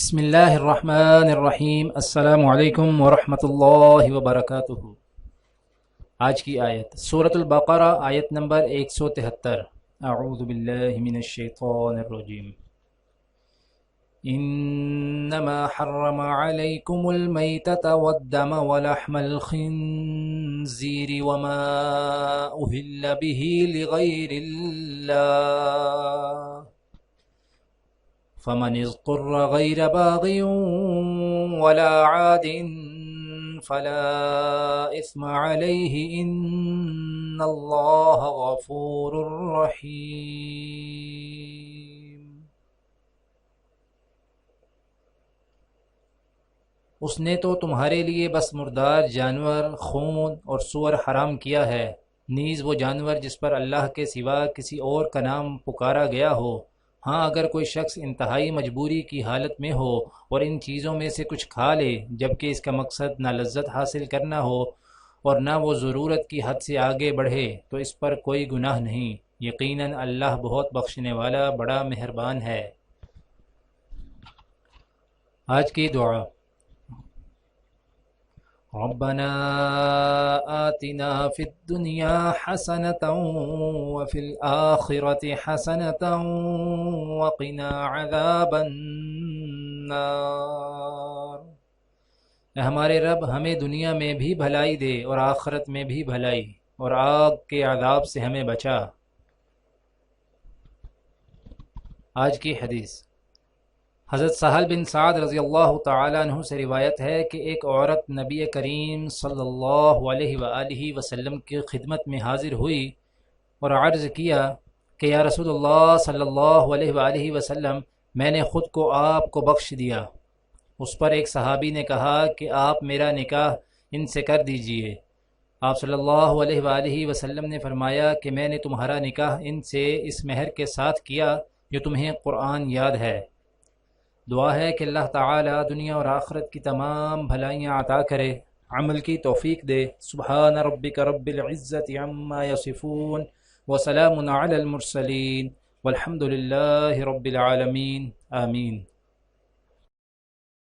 بسم اللہ الرحمن الرحیم۔ السلام علیکم ورحمۃ اللہ وبرکاتہ۔ آج کی آیت سورۃ البقرہ، آیت نمبر 173۔ اعوذ باللہ من الشیطان الرجیم۔ انما حرم علیکم المیتۃ والدم ولحم الخنزیر وما اہل به لغیر اللہ فمن اضطر غیر باغ ولا عاد فلا اثم علیہ ان اللہ غفور رحیم۔ اس نے تو تمہارے لیے بس مردار جانور، خون اور سور حرام کیا ہے، نیز وہ جانور جس پر اللہ کے سوا کسی اور کا نام پکارا گیا ہو۔ ہاں، اگر کوئی شخص انتہائی مجبوری کی حالت میں ہو اور ان چیزوں میں سے کچھ کھا لے جبکہ اس کا مقصد نہ لذت حاصل کرنا ہو اور نہ وہ ضرورت کی حد سے آگے بڑھے تو اس پر کوئی گناہ نہیں، یقیناً اللہ بہت بخشنے والا بڑا مہربان ہے۔ آج کی دعا: ربنا آتنا فی الدنیا حسنة وفی الآخرة حسنة وقنا عذاب النار۔ اے ہمارے رب، ہمیں دنیا میں بھی بھلائی دے اور آخرت میں بھی بھلائی، اور آگ کے عذاب سے ہمیں بچا۔ آج کی حدیث حضرت سہل بن سعد رضی اللہ تعالیٰ عنہ سے روایت ہے کہ ایک عورت نبی کریم صلی اللہ علیہ وآلہ وسلم کی خدمت میں حاضر ہوئی اور عرض کیا کہ یا رسول اللہ صلی اللہ علیہ وآلہ وسلم، میں نے خود کو آپ کو بخش دیا۔ اس پر ایک صحابی نے کہا کہ آپ میرا نکاح ان سے کر دیجئے۔ آپ صلی اللہ علیہ وآلہ وسلم نے فرمایا کہ میں نے تمہارا نکاح ان سے اس مہر کے ساتھ کیا جو تمہیں قرآن یاد ہے۔ دعا ہے کہ اللہ تعالی دنیا اور آخرت کی تمام بھلائیاں عطا کرے، عمل کی توفیق دے۔ سبحان ربک رب العزت عما یصفون وسلام علی المرسلین والحمد للہ رب العالمین، آمین۔